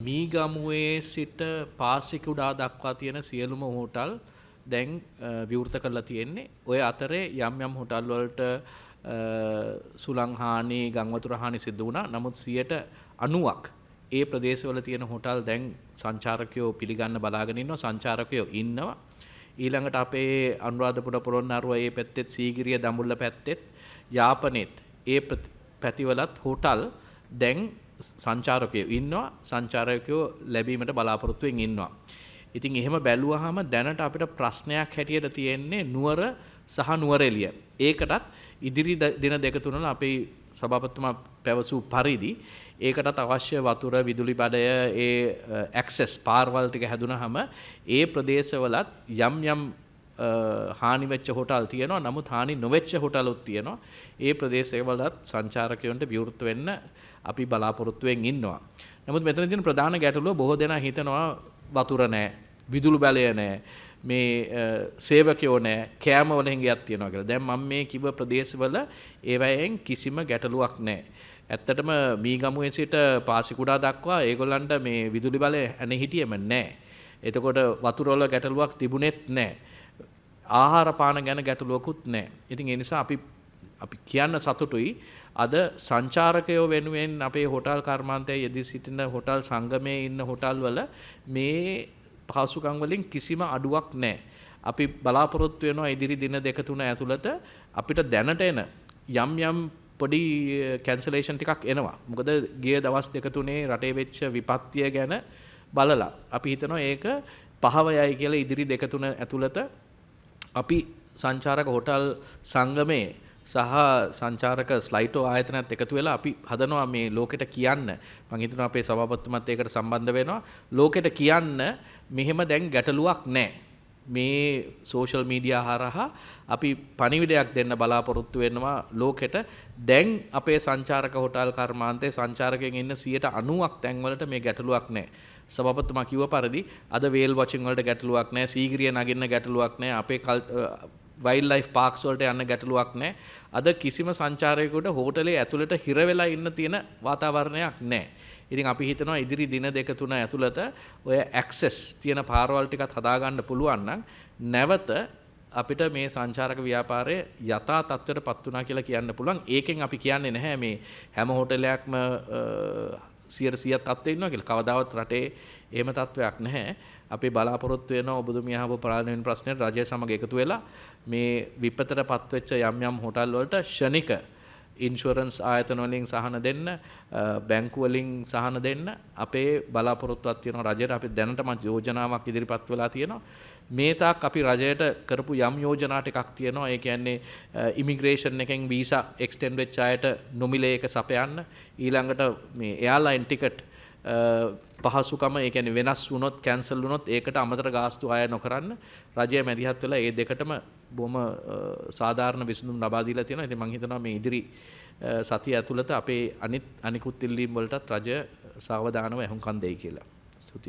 මීගමුවේ සිට පාසිකුඩා දක්වා තියෙන සියලුම හෝටල් දැන් විවෘත කරලා තියෙන්නේ. ඔය අතරේ යම් යම් හෝටල් වලට සුළං හානි, ගංවතුර හානි සිදු වුණා. නමුත් 90%ක් ඒ ප්‍රදේශවල තියෙන හෝටල් දැන් සංචාරකයෝ පිළිගන්න බලාගෙන ඉන්නවා. සංචාරකයෝ ඉන්නවා. ඊළඟට අපේ අනුරාධපුර පොළොන්නරුව ඒ පැත්තෙත් සීගිරිය දඹුල්ල පැත්තෙත් යාපනයේත් ඒ පැතිවලත් හෝටල් දැන් සංචාරකයෝ ඉන්නවා. සංචාරකයෝ ලැබීමට බලාපොරොත්තු වෙමින් ඉන්නවා. ඉතින් එහෙම බැලුවාම දැනට අපිට ප්‍රශ්නයක් හැටියට තියෙන්නේ නුවර සහ නුවරඑළිය. ඒකටත් ඉදිරි දින දෙක තුනල අපේ සභාපතිතුමා පැවසූ පරිදි ඒකටත් අවශ්‍ය වතුර, විදුලි බඩය, ඒ ඇක්සස් පාරවල් ටික හැදුනහම ඒ ප්‍රදේශවලත් යම් යම් හානි වෙච්ච හෝටල් තියෙනවා. නමුත් හානි නොවෙච්ච හෝටලුත් තියෙනවා. ඒ ප්‍රදේශවලත් සංචාරකයන්ට විවෘත වෙන්න අපි බලාපොරොත්තු වෙමින් ඉන්නවා. නමුත් මෙතන තියෙන ප්‍රධාන ගැටලුව බොහෝ දෙනා හිතනවා වතුර නැහැ, විදුලි බලය නැහැ, මේ සේවකයෝ නැහැ, කෑම වල හිඟයක් තියෙනවා කියලා. දැන් මම මේ කිව්ව ප්‍රදේශවල ඒවයෙන් කිසිම ගැටලුවක් නැහැ. ඇත්තටම මීගමුවේ සිට පාසිකුඩා දක්වා ඒගොල්ලන්ට මේ විදුලි බලය ඇනේ හිටියෙම නැහැ. එතකොට වතුර වල ගැටලුවක් තිබුණෙත් නැහැ. ආහාර පාන ගැන ගැටලුවකුත් නැහැ. ඉතින් ඒ නිසා අපි කියන්න සතුටුයි අද සංචාරකයෝ වෙනුවෙන් අපේ හෝටල් කර්මාන්තයේ යෙදී සිටින හෝටල් සංගමයේ ඉන්න හෝටල් වල මේ පහසුකම් වලින් කිසිම අඩුවක් නැහැ. අපි බලාපොරොත්තු වෙනවා ඉදිරි දින දෙක තුන ඇතුළත අපිට දැනට එන යම් පොඩි කැන්සලේෂන් ටිකක් එනවා. මොකද ගිය දවස් දෙක තුනේ රටේ වෙච්ච විපත්තිය ගැන බලලා අපි හිතනවා ඒක පහවයයි කියලා ඉදිරි දෙක තුන ඇතුළත අපි සංචාරක හෝටල් සංගමයේ සහ සංචාරක ස්ලයිටෝ ආයතනත් එකතු වෙලා අපි හදනවා මේ ලෝකෙට කියන්න. මම හිතනවා අපේ සභාපතිතුමත් ඒකට සම්බන්ධ වෙනවා. ලෝකෙට කියන්න මෙහෙම දැන් ගැටලුවක් නැහැ. මේ සෝෂල් මීඩියා හරහා අපි පණිවිඩයක් දෙන්න බලාපොරොත්තු වෙනවා ලෝකෙට. දැන් අපේ සංචාරක හෝටල් කර්මාන්තයේ සංචාරකයන් ඉන්න 90%ක් තැන්වලට මේ ගැටලුවක් නැහැ. සභාපතිතුමා කිව්ව පරිදි අද වේල් වොචින් වලට ගැටලුවක් නැහැ. සීගිරිය නගින්න ගැටලුවක් නැහැ. අපේ වයිල්ඩ් ලයිෆ් පාක්ස් වලට යන්න ගැටලුවක් නැහැ. අද කිසිම සංචාරකයෙකුට හෝටලේ ඇතුළට හිර වෙලා ඉන්න තියෙන වාතාවරණයක් නැහැ. ඉතින් අපි හිතනවා ඉදිරි දින දෙක තුන ඇතුළත ඔය ඇක්සස් තියෙන පාරවල් ටිකත් හදාගන්න පුළුවන් නම් නැවත අපිට මේ සංචාරක ව්‍යාපාරය යථා තත්ත්වයට පත් වුණා කියලා කියන්න පුළුවන්. ඒකෙන් අපි කියන්නේ නැහැ මේ හැම හෝටලයක්ම 100% තත්ත්වයේ ඉන්නවා කියලා. කවදාවත් රටේ එහෙම තත්ත්වයක් නැහැ. අපි බලාපොරොත්තු වෙනවා ඔබතුමිය අහපු ප්‍රාණීන් ප්‍රශ්නෙට රජය සමග එකතු වෙලා මේ විපතට පත්වෙච්ච යම් හෝටල් වලට ක්ෂණික ඉන්ෂුරන්ස් ආයතන වලින් සහන දෙන්න, බැංකු වලින් සහන දෙන්න අපේ බලාපොරොත්තුවක් තියෙනවා රජයට. අපි දැනටම යෝජනාවක් ඉදිරිපත් වෙලා තියෙනවා. මේ තාක් අපි රජයට කරපු යම් යෝජනා ටිකක් තියෙනවා. ඒ කියන්නේ ඉමිග්‍රේෂන් එකෙන් වීසා එක්ස්ටෙන්ඩ් වෙච්ච අයට නොමිලේ එක සපයන්න. ඊළඟට මේ එයාර්ලයින් ටිකට් පහසුකම ඒ කියන්නේ වෙනස් වුණොත් කැන්සල් වුණොත් ඒකට අමතර ගාස්තු ආය නොකරන්න රජය මැදිහත් වෙලා ඒ දෙකටම බොහොම සාධාරණ විසඳුම් ලබා දීලා තියෙනවා. ඉතින් මම හිතනවා මේ ඉදිරි සතිය ඇතුළත අපේ අනිකුත් ඉල්ලීම් වලටත් රජය සාවධානව එහුම්කන් දෙයි කියලා. ස්තුතියි.